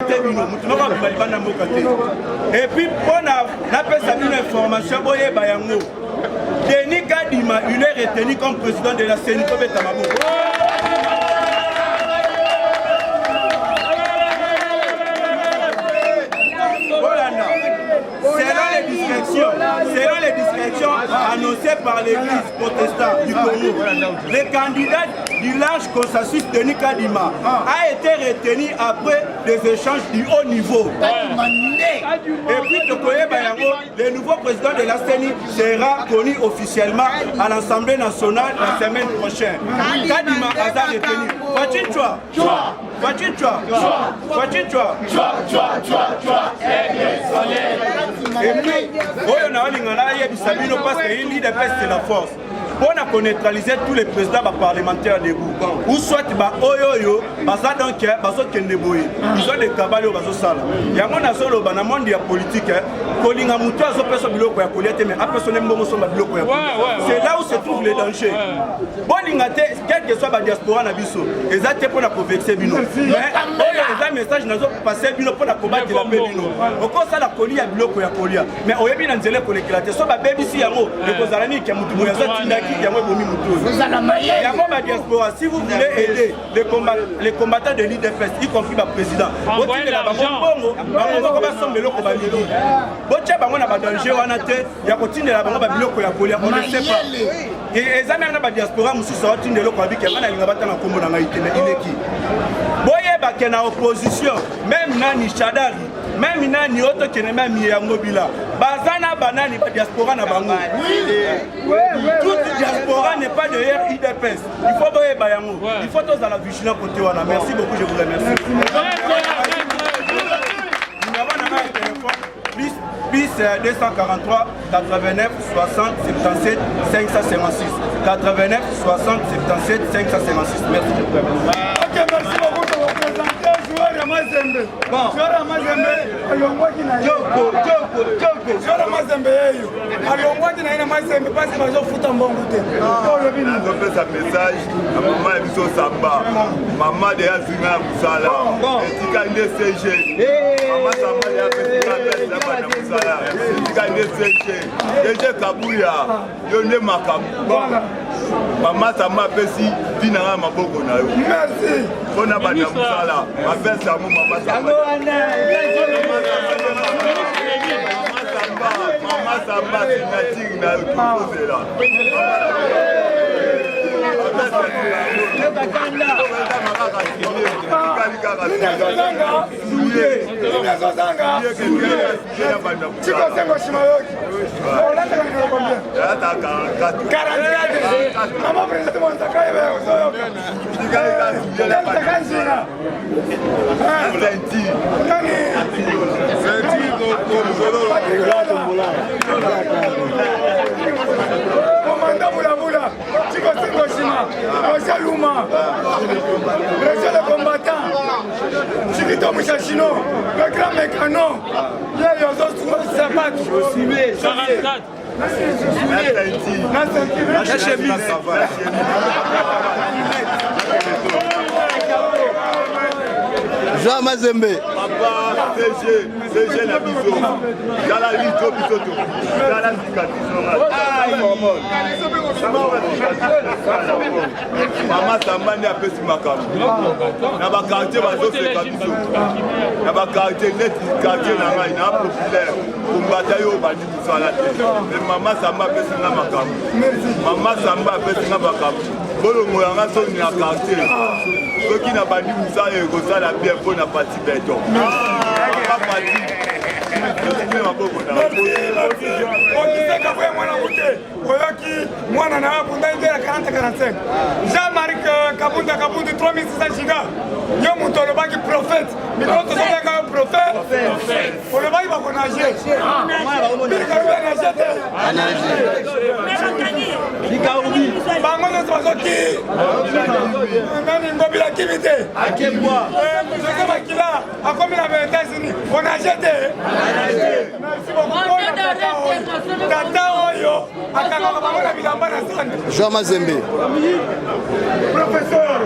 te bino mutu moko abima libanda mboka te. Et puis mpona napesa bino information boyeba yango Denis Kadima il est retenu comme président de la CENI kobeta maboko. Selon les discrétions annoncées par l'église protestante du Congo, le candidat du large consensus Denis Kadima a été retenu après des échanges du haut niveau. Et puis le nouveau président de la CENI sera connu officiellement à l'Assemblée nationale la semaine prochaine. Kadima a retenu. Et puis, parce qu'il lit des pestes de la force. Pour neutraliser tous les présidents parlementaires debout. Ou soit oyoyo, basa donc baso kendeboye. Ils ont des cabales au baso sala. Yango na solo bana monde ya politique. Kolinga muto azo peso biloko ya koliate mais après son mbongo somba biloko ya. C'est là où se trouve le danger. Bolinga te quel que soit ba diaspora na biso, ezate pour na convexer bino. Mais un message nazo passer bino pour na combattre la paix bino. Oko sala kolia biloko ya kolia. Mais oyebi na nzele kolekilate so ba bebisi yango ekozalani ki mutu moya zatinda si vous voulez aider les combattants de l'IDPS, y compris le président, vous opposition, même Nani Chadari, même Nani autre qui n'est même Mobila. Bazana banani diaspora na bango. Toute diaspora n'est pas derrière IDPS. Il faut boyer bayango. Il faut tous à la vigilance côté wana. Merci beaucoup, je vous remercie. Plus 243 89 60 77 556 89 60 77 556. Merci. Ok, merci beaucoup de vous présenter. Joueur Mazembe. Joueur Mazembe. Joueur Mazembe. Alongwaki na ina Mazembe parce que bazo futa mbongo te. On fait sa message à maman et biso samba. Maman de Azina Musala. Etika inde CG. Maman samba ya petika ya bana Musala. Etika inde CG. Eje Kabuya. Yo ne makabu. Maman samba pesi dina maboko na yo. Merci. Bona bana Musala. Appelle ça maman samba. Maman Samba, c'est une là. Commandant Boula, Chico Sengoshima, Roger Luma, Roger le combattant, Chiquito Mouchachino, le grand mécano, les autres sapates, 44. La chemise. Jean Mazembe. Papa, CG la biso. Jala lito bisoto. Jala Maman Sambani a pesi makam. Na ba quartier bazo feka biso. Na ba quartier net quartier na ngai na populaire. Kumbata yo bandi musala te. Mais Maman Samba pesi na makam. Maman Samba pesi na makam. Bolo moyanga so ni na quartier. Soki na bandi musala e ko sala bien pour na parti beton. Pas parti. Mwana na bunda indela 40-45. Jean-Marie Kabunda 3600 giga. Yo mutolo baki prophète. Mikoto soka ka prophète. Pour le bail ba konager. Bili ka nager te. Likaoubi. Bango no soki. Nani ngobila kibite. Akemwa. Je sais kila akomi na États-Unis. Konager te. Merci beaucoup. Tata oyo. akangaka bango na bilamba na zande. Jean Mazembe. Professeur.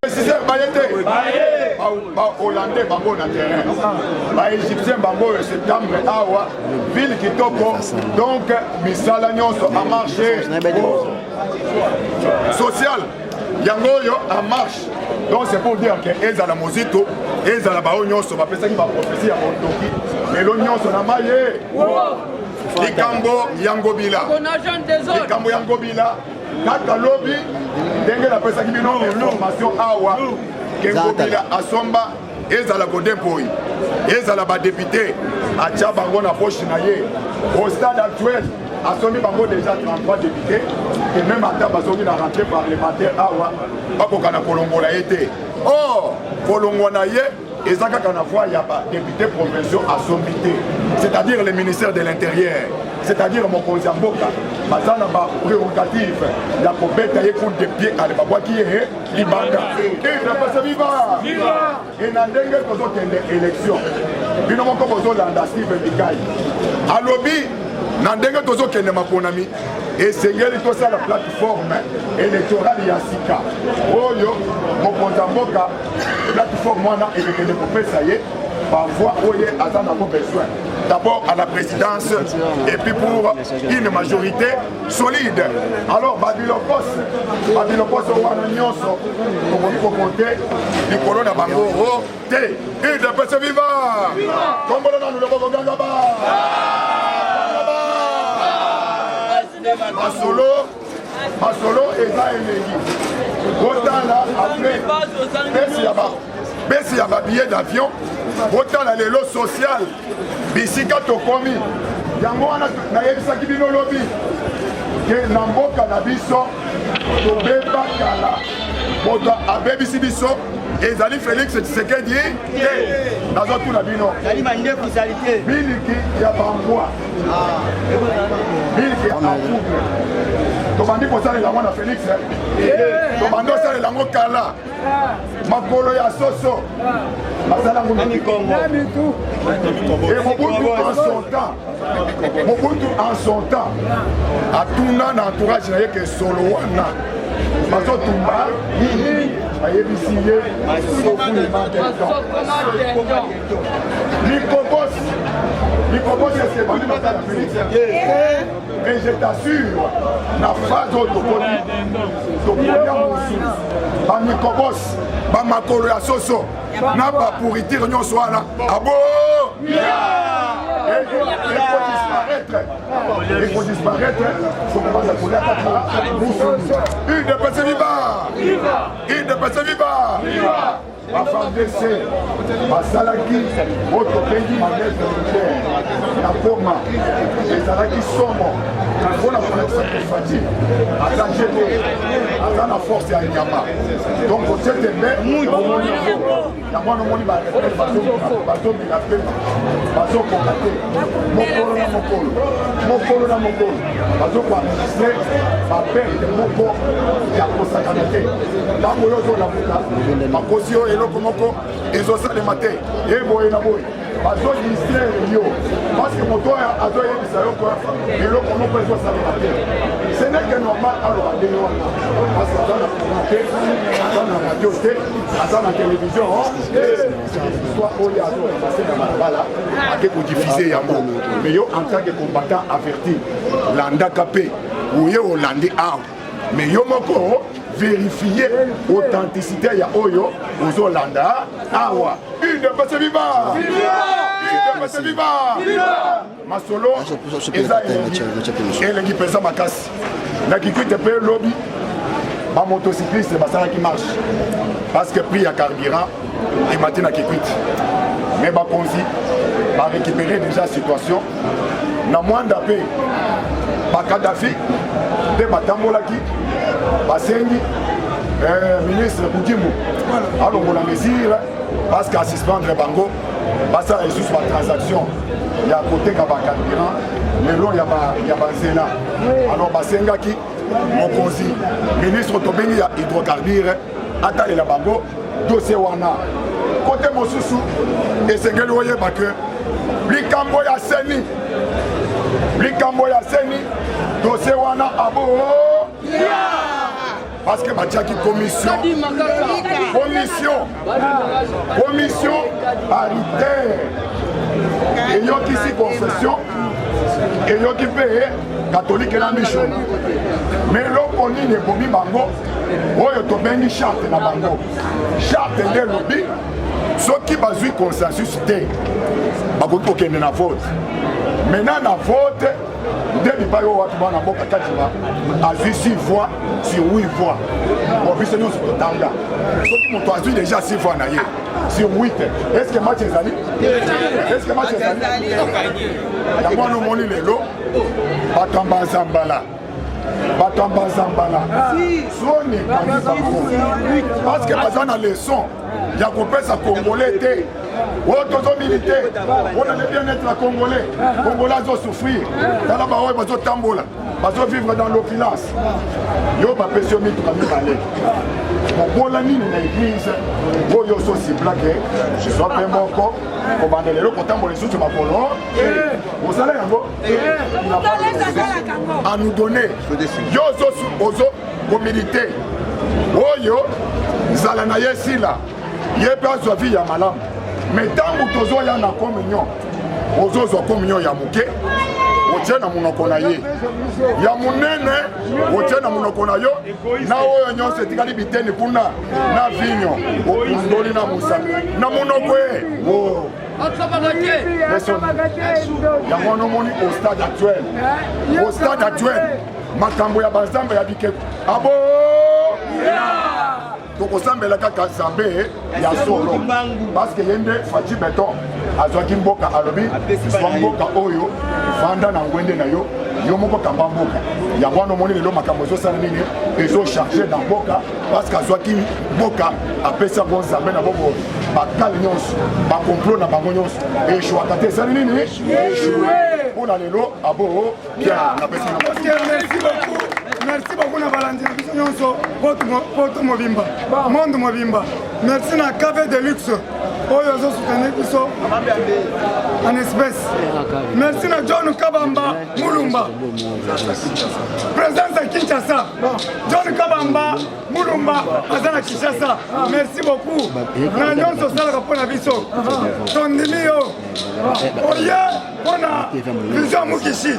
Préciseur Bayete. Hollandais bango na terrain. Égyptien bango septembre awa ville kitoko donc misala nyonso a marché social yango yo en marche. Donc c'est pour dire que ezala mozito ezala bao nyonso bapesaki ba prophétie ya mondoki melo nyonso na maye likambo yango bila likambo yango bila kaka lobi ndenge napesaki bino information awa kengo bila asomba ezala kodepoi ezala badepute atia bango na poche na ye au stade actuel asombi bango déjà 33 députés et même ata bazongi na rentrée parlementaire awa bakoka na kolongola ye te or kolongo na ye eza kaka na fois ya badéputé provinciaux asombi te c'est-à-dire le ministère de l'intérieur c'est-à-dire mokonzi ya mboka baza na baprérogative ya kobeta ye coup de pied ale babwaki ye libanda idepese viva e na ndenge tozokende élection bino moko bozolanda Steve Bikai alobi na ndenge tozokende maponami esengeli tosala plateforme électorale ya sika oyo mokonzi ya mboka plateforme wana elekende kopesa ye parfois oye aza nango besoin d'abord à la présidence et puis pour une majorité solide. Alors Babilokos wana nyonso tokoki kokonte likolo na bango te idepese viva kombolo nanu loboko ganga ba masolo eza elengi botala après besi ya babillet d'avion botala lelo social bisika tokomi yango wana nayebisaki bino lobi ke na mboka na biso tobeba kala moto abebisi biso ezali Félix Tshisekedi te nazotuna bino biliki ya bambwa biliki ya apoudre tobandi kosalela yango na Félix tobandi osalela yango kala makolo ya soso basala yango Mobutu en son temps atuna na entourage na ye ke solo wana bazotumba ayebisi ye Likobos ese bandi basala Félix et je t'assure na phrase oyo tokolia mosusu bamikobos bamakolo ya soso na bapourriture nyonso wana abo il faut disparaître faut commencer à couler à ta idepese viva bafandese basalaki oyo tobengi manete militaire na Goma ezalaki somo mpona kolekisa Fati aza gene aza na force ya nyama donc otie tembe yango wana omoni baretraite bazobila mpe bazokoka te mokolo na mokolo bazokoadministre baperte moko ya kosakana te ntango oyo ozolamuka bakosi oyo eloko moko ezosalema te eboye na boye bazodistraire yo parce que moto oyo azoyebisa yo kwa eloko moko ezosalema te ce n'est que normal aloba ndenge wana parce que aza na courant te aza na radio te aza na télévision soit oyo azoramase na balabala ake kodifuse yango mais yo en tant que combattant averti landaka mpe oye olandi awa mais yo moko vérifier authenticité ya oyo ozolanda awa idepese viva masolo eza elengi mpenza makasi na kikwite mpe lobi bamotocycliste basalaki marche parce que prix ya carburant emati na kikwite mais bakonzi barécupérer déjà situation na mwanda mpe bakadafi nde batambolaki basengi ministre Boudimou alongola mesure parce qu'à suspendre bango basala lisusu batransaction ya koteka bacarburant lelo ya banzela alors basengaki mokonzi ministre tobengi ya hydrocarbure atalela bango dossier wana kote mosusu esengeli oyeba ke likambo ya seni likambo ya seni dossier wana abo parce que batiaki commission paritaire eyokisi confession eyoki mpe catholique na mission mais eloko nini ebomi bango oyo tobengi charte na bango charte nde elobi soki bazwi consensus te bakoki kokende na vote maintenant na vote nde bipai oyo watu bana mboka kati azwi 6 voix sur 8 voix biso nyonso totanga soki moto azwi déjà 6 voix na ye sur 8 est-ce que match ezali yango wana omoni lelo bato ya Bazambala soni ekangi bango parce que baza na leçon ya kopesa congolais te oyo tozomilite mpona le bien-être ya congolais azosouffrir tala baoyo bazotambola bazovivre dans l'opulence yo bapesi yo mituka mibale mobola nini na église oyo ososiblake zwa mpe moko kobanda lelo kotambola lisusu makolo osala yango a nous donner yo ozo komilite oyo nzala na ye sila ye mpe azwa vi ya malamu mais ntango tozoya na communion ozozwa communion ya moke otie na monoko na ye ya monene otie na monoko na yo na oyo nyonso etikali biteni kuna na vinyo opundoli na musa na monoko ye yango wana omoni au stade actuel makambo ya banzambe ya bikeko abo tokosambela kaka nzambe ya solo parce que ye nde Faci Beton azwaki mboka alobi zwa mboka oyo vanda na ngwende na yo yo moko kamba mboka yango wana omoni lelo makambo ezosala nini ezocharge na mboka parce que azwaki mboka apesa ngo nzambe na bongo bakale nyonso bakomplot na bango nyonso eshwaka te esali nini mpona lelo abo bien napesi merci beaucoup na balandi biso nyonso poto mobimba monde mobimba merci na café de luxe oyo ozosoutenir biso en espèce merci na John Kabamba Mulumba présence à Kinshasa John Kabamba Mulumba aza na Kinshasa merci beaucoup na nyonso osalaka mpona biso tondimi yo oye mpona vision Mukishi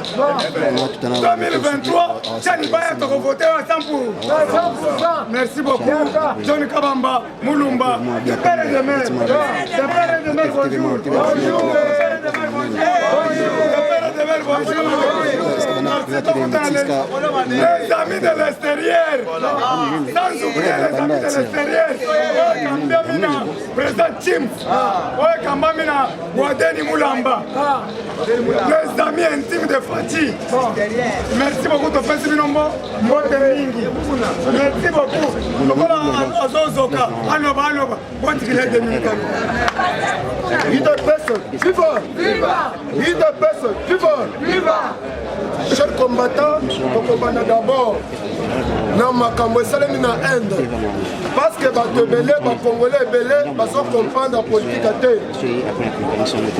2023 chani baya tokovote wa 100%. Merci beaucoup John Kabamba Mulumba de père et de mère bonjour les amis de l'extérieur sans oublier les amis de l'extérieur Kambamina président Chims Kambamina Wadeni Mulamba les amis intimes de Faci merci beaucoup topesi binombo mbote mingi merci beaucoup lokola azozoka aloba botikile de mingi chers combattants, tokobana d'abord na makambo esalemi na Inde parce que bato ebele bacongolais ebele bazo comprendre la politique te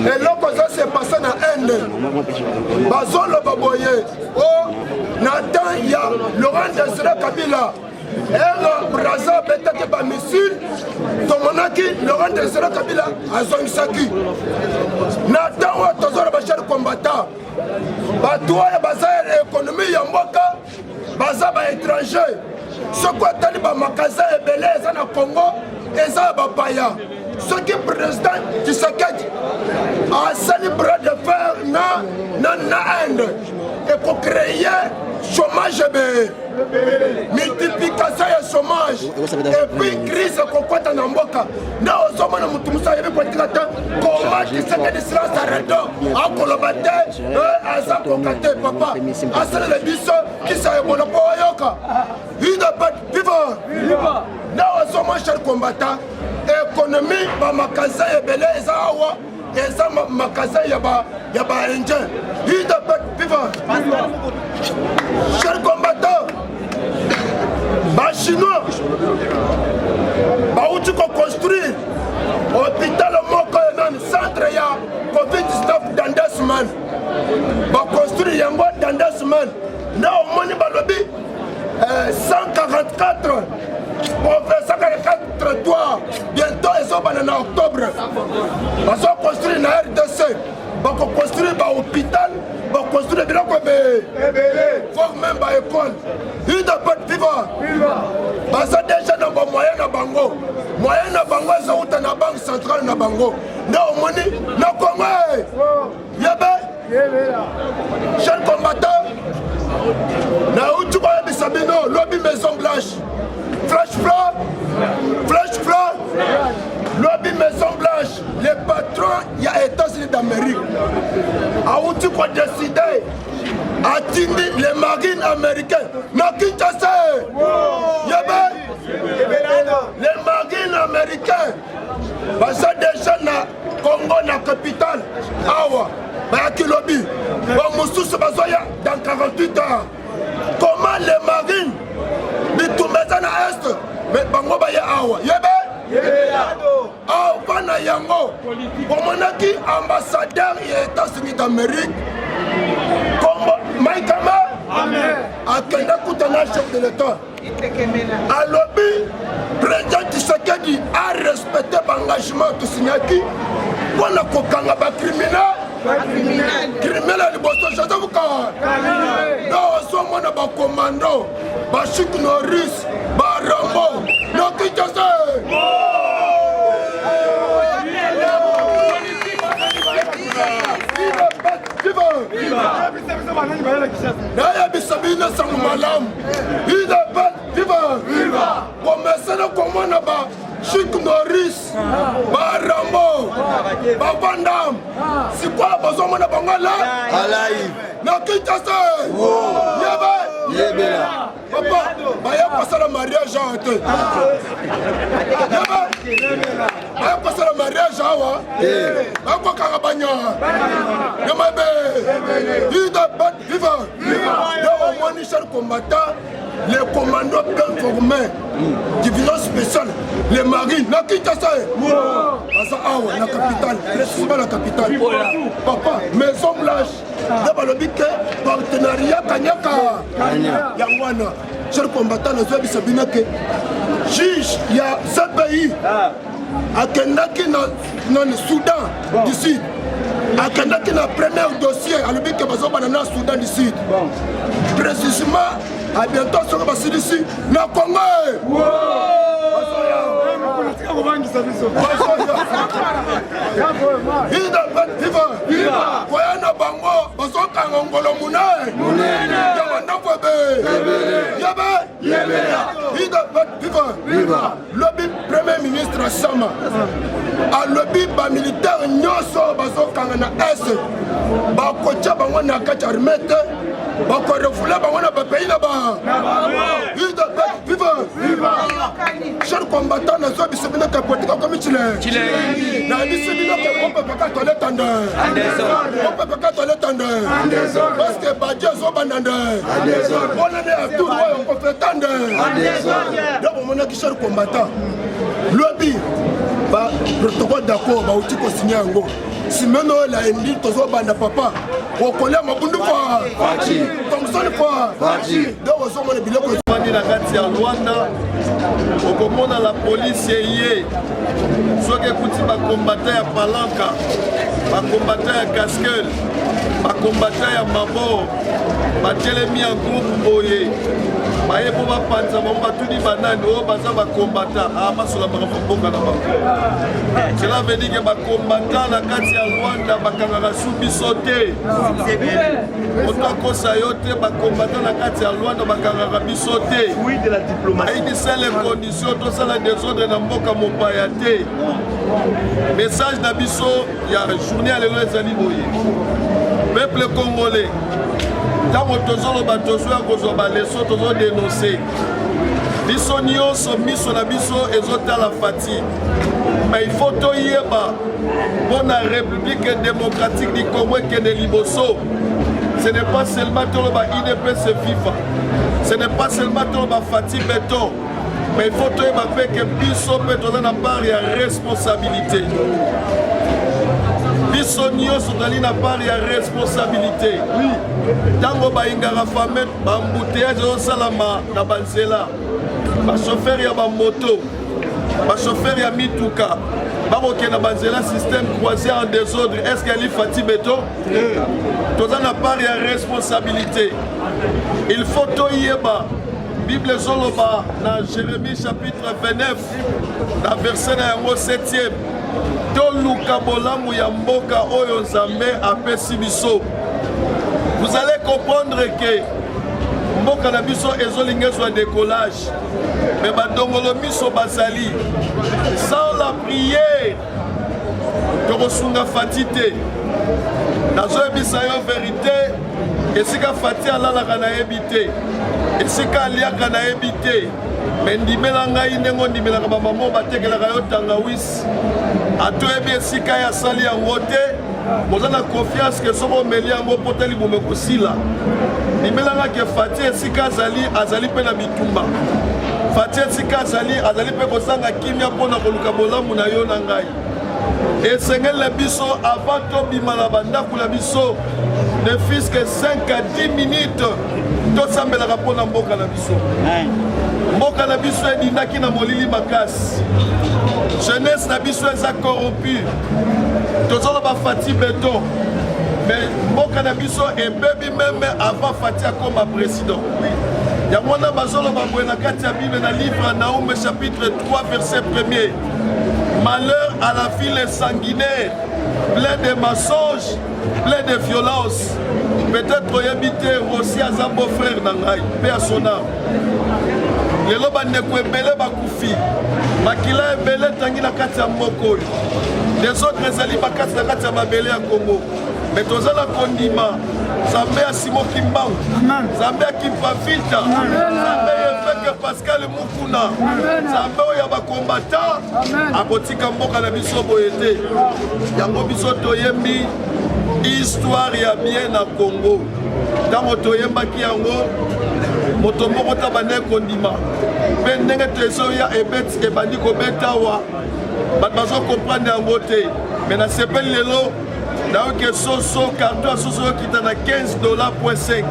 eloko se passe na Inde bazoloba boye o na temps ya Laurent Désiré Kabila Braza betaki ba missile tomonaki Laurent Désiré Kabila azongisaki na ntango tozora bachers combattants bato oyo baza économie ya mboka baza baétranger soki atali bamakasin ebele eza na Congo eza ya bapaya soki président Tshisekedi asali bras de fer na Inde ekocreye chômage multiplication ya chômage et puis crise kokwata na mboka na ozomona mutu musa yebi politika te koma Tshisekedi silence arredo akoloba te aza koka te papa asalela biso kisa ebola po oyoka UDPS viva na ozomona cher combattant économie bamakasin ebele eza awa eza makasin ya ba indien UDPS viva cher combattant ba chinois bauti koconstruire hôpital moko nani centre ya COVID-19 dans 2 semaines baconstruire 4 professeur 4 toits bientôt ils ont en octobre ils ont construit une RDC ils ont construit un hôpital ils ont construit des faut même une école ils ont vivre ils ont déjà dans les moyens na bango ils ont dans la banque centrale na bango non moni non Congo chers combattants na utuba bisabino lobby Maison Blanche flash flow lobby Maison Blanche les patrons il y a États-Unis d'Amérique a utuba décidé atteindre les marines américains na Kinshasa les marines américains parce que déjà na Congo na capitale awa bayaki lobby bamosusu bazoya dans 48 heures comment les marines bitumeza na est mais bango baya awa awa na yango omonaki ambassadeur ya États-Unis d'Amérique Combo Maïkama akenda kutana chef de l'État à lobby président Tshisekedi a respecté l'engagement de Signaki pour la kokanga ba criminel à liboso chazavuka non somo na ba commando ba Chuck Norris ba Rambo no Kinshasa Naya bisabina sangu malam Ida bat viva Komesana komona ba Chuck Norris ba Rambo ba Van Damme si quoi bazoma na bangala alive na Kinshasa yeba papa baya passer le mariage à te baya passer le mariage awa ba ko kanga banya yema be Ida bat viva yo moni cher combattant les commandos bien formés division spéciale les marines na Kinshasa awa la capitale précisément la capitale papa Maison Blanche de balobike partenariat kanyaka yangwana cher combattant na zobi sabina ke juge ya ce pays akendaki na Soudan du Sud akendaki na premier dossier alobike bazobana na Soudan du Sud précisément à bientôt sur le bassin ici na Congo Ida viva Koyana bango bazoka ngongolo munene yabanda Ida viva lobby premier ministre Sama a lobby ba militaire nyoso bazoka na S ba kocha bango na kati armete ba ko refula bango na ba pays na ba Ida viva cher combattant na zo bisebina ka politique comme Chile na bisebina ka on peut pas toilette on peut pas toilette parce que badje zo bandande on est à tout droit on peut tendre donc on a qui cher combattant lobby ba protocole d'accord ba uti ko signer ngo simeno la indi tozo banda papa o kolia mabundu kwa Thompson kwa donc zo mo le biloko na kati ya Rwanda okomona la police yeye soki ekuti bakombata ya palanka bakombata ya casquel bakombata ya mabor batelemi ya groupe boye baye po bapanza bango batuni banani oyo baza bakombata amasola makambo mboka na bango cela veut dire ke bakombata na kati ya Rwanda bakangaka su biso te moto akosa yo te bakombata na kati ya Rwanda bakangaka biso te ayidisa les conditions tosala désordre na mboka mopaya te message na biso ya journée ya lelo ezali boye peuple congolais ntango tozoloba tozwa kozwa baleso tozodénonce biso nyonso miso na biso ezotala fatigue mais il faut toyeba mpona république démocratique du Congo ekende liboso ce n'est pas seulement toloba IDPS FIFA ce n'est pas seulement toloba fatigue beton mais il faut toyeba mpe ke biso mpe toza na part ya responsabilité biso nyonso tozali na part ya responsabilité ntango bayingaka fame bambuteyage ezosalama na banzela bachauffeur ya bamoto, bachauffeur ya mituka, bakokenda banzela système croisé en désordre. Est-ce qu'elle est fatiguée béton? Toza na part ya responsabilité. Il faut toyeba Bible zoloba na Jérémie chapitre 29 na verset na yango 7e. Toluka bolamu ya mboka oyo Nzambe apesi biso. Vous allez comprendre que mboka na biso ezolingezwa décollage, mais badongolo miso bazali sans la prière tokosunga fati te. Nazoyebisa yo vérité, esika fati alalaka nayebi te, esika aliaka nayebi te, me ndimela ngai ndenge ondimelaka bamamo batekelaka yo tangawisi atoyebi esika ye asali yango te. Moza na confiance que soki omeli yango mpo te libumu ekosila. Ndimelanga ke fati esika azali mpe na bitumba, fati esika azali mpe kozanga kimia mpo na koluka bolamu na yo na ngai. Esengeli biso avant tobima na bandako na biso ne fils que 5 à 10 minutes tosambelaka mpo na mboka na biso. Mboka na biso edindaki na molili makasi, jeunesse na biso eza corrompu, tozoloba fati béton, mais mboka na biso ebebi meme avant fati akoma président. Yango wana bazoloba boye na kati ya Bible na livre ya Naoum chapitre 3 verset 1er. Malheur à la ville sanguinaire, plein de mensonges, plein de violence. Peut-être oyebite aussi à Zambo frère Nangai, paix à son âme. Lelo bandeko ebele bakufi, makila ebele tangi na kati ya moko. Les autres ezali bakati na kati ya mabele ya Congo. Mais tozala kondima, Nzambe asimo kimbangu, Nzambe akimpa vita, Nzambe yefeke Pascal Mukuna, Nzambe oyo bakombata, akotika mboka na biso boyete. Yango biso toyembi histoire ya bien na Congo. Tango toyembaki yango, moto moko tabane kondima. Mpe ndenge teso ya ebeti ebandi kobeta wa, bato bazo comprendre yango te. Mais na sepeli lelo, donc soso carton soso qui est à $15.5.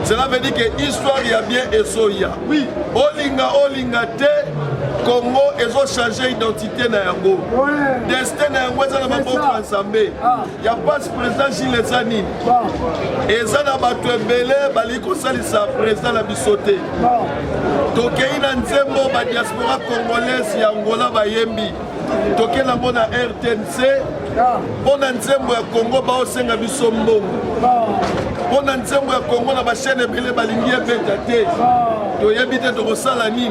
Cela veut dire que histoire y a bien et soya. Oui. Olinga te Congo ils ont changé identité na yango. Destin na yango za na maboko ensemble. Ya pas président Gilles Zani. Eza na bato ebele bali ko salisa président la bisoté. Tokei na nzembo ba diaspora congolaise ya Angola bayembi. Tokei na mona RTNC. Pona nzembo ya Congo baosenga biso mbongo. Pona nzembo ya Congo na bashene ebele balingi ebeta te. Toyebi te tokosala nini.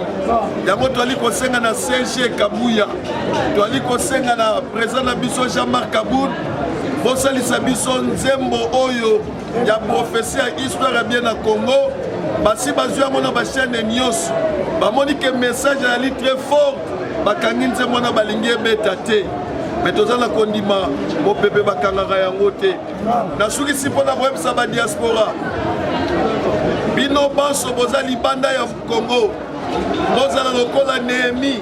Yango toali kosenga na CG Kabuya, toali kosenga na président na biso Jean-Marc Kaboul bosalisa biso nzembo oyo ya prophétie ya histoire ya bien na Congo. Basi bazwi yango na bashene nyonso bamoni ke message ali très fort, bakangi nzembo na balingi ebeta te. Mais tozala kondima mopepe bakangaka yango te. Nasukisi mpona koyebisa badiaspora bino banso boza libanda ya Congo, bozala lokola Néhémie.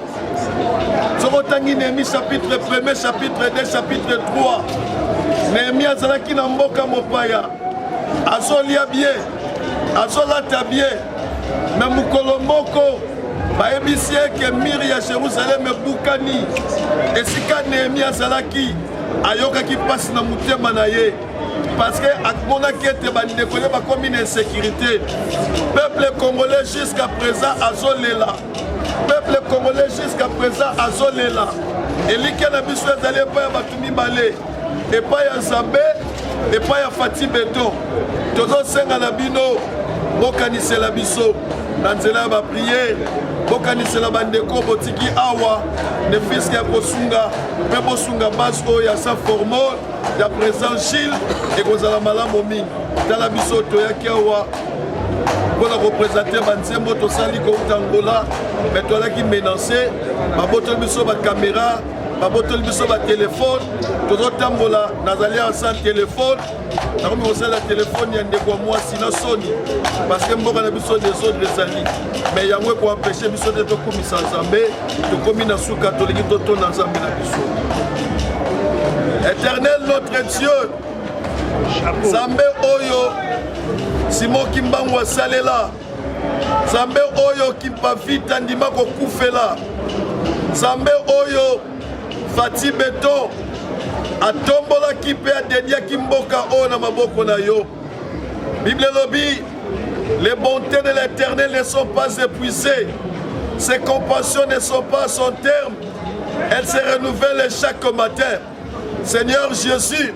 Sokotangi Néhémie chapitre 1er, chapitre 2, chapitre 3. Néhémie azalaki na mboka mopaya, azolia bien, azolata bien, mais mukolo moko bayebisi eke mire ya Jérusalem ebukani. Esika Néhémie azalaki ayokaki pasi na mutema na ye, parce que amonaki ete bandeko ye bakomi na insécurité. Peuple congolais jusqu'à présent azolela, peuple congolais jusqu'à présent azolela. Elike na biso ezali epai ya bato mibale, epai ya Nzambe, epai ya fati béton. Tozosenga na bino bokanisela biso na nzela ya bapriere, bokanisela bandeko botiki awa ne fiske ya kosunga mpe bosunga base oyo ya sa formol ya président Gilles ekozala malamu mingi. Tala biso toyaki awa mpona koprésente banzembo tosali kouta Angola, me toalaki menance babotoli biso bacaméra, babotoli biso batelefone, tozotambola nazali sans telefone, nakomi kosala telefone ya ndeko ya mwasi na soni parce que mboka na biso desordre ezali, me yango ekoampeshe biso te tokomisa Nzambe, tokomi na suka tolingi totona Nzambe na biso. Éternel notre Dieu, Nzambe oyo Simon Kimbangu asalela Nzambe oyo Kimpavita ndima kokufela. Nzambe oyo Fati Beton atombola kipe adedia kimboka o na maboko na yo. Bible lobby, les bontés de l'Éternel ne sont pas épuisées. Ses compassions ne sont pas à son terme. Elles se renouvellent chaque matin. Seigneur Jésus,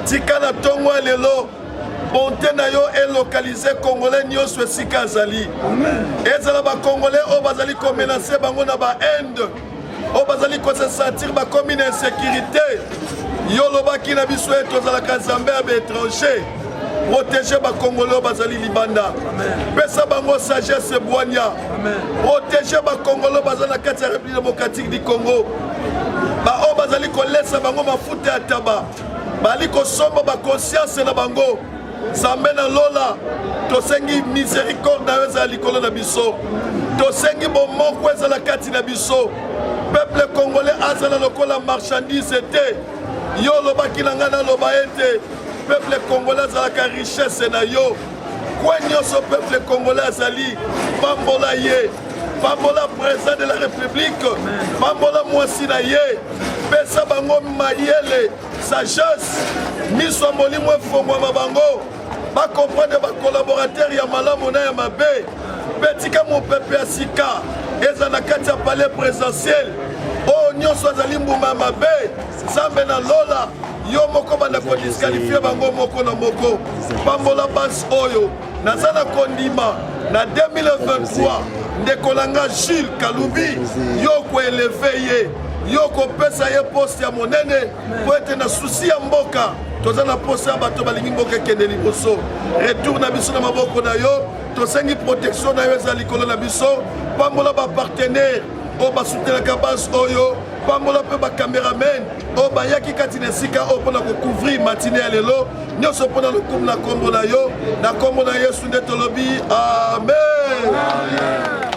tikana tongo lelo, bonté na yo est localisée Congolais nyonso esika azali. Ezala ba Congolais o bazali ko menacer bango na ba Inde. O bazali ko se sentir ba comme une insécurité. Yo lobaki na biso etozalaka Nzambe ya étranger. Protéger ba Congolais bazali libanda. Pesa bango sagesse boanya. Protéger ba Congolais bazali na kati ya République démocratique du Congo. Ba o bazali ko lesa bango mafuta ya taba. Bali ko somba ba conscience na bango. Nzambe na lola tosengi miséricorde na ezala likolo na biso. Tosengi bomoko ezala kati na biso. Peuple congolais azala lokola marchandise te. Yo lobaki na nga na loba ete peuple congolais azalaka richesse na yo. Kwa nyonso peuple congolais azali pambola ye, pambola président de la République, pambola mwasi na ye, pesa bango mayele, sagesse, miso molimo efongwama bango, ba comprendre ba collaborateur ya malamu na ya mabe, betika mo pepe ya sika, eza na kati ya palais présidentiel, o nyonso azali mbuma mabe, Nzambe na lola, yo moko banda ko disqualifier bango moko na moko. Pambola bas oyo, nazana kondima na 2023, ndekolanga Jules Kalubi, yo ko élever ye, yo ko pesa ye poste ya monene, po ete na souci ya mboka, tozana poste ya bato balingi mboka kende liboso. Retour na biso na maboko na yo, tosengi protection na yo eza likolo na biso, pambola ba partenaire, o basutelaka base oyo, pambola pe ba cameraman, o bayaki kati na sika o pona ko couvrir matinée ya lelo, nyonso pona lokumu na kombo na yo, na kombo na Yesu nde tolobi amen. Amen.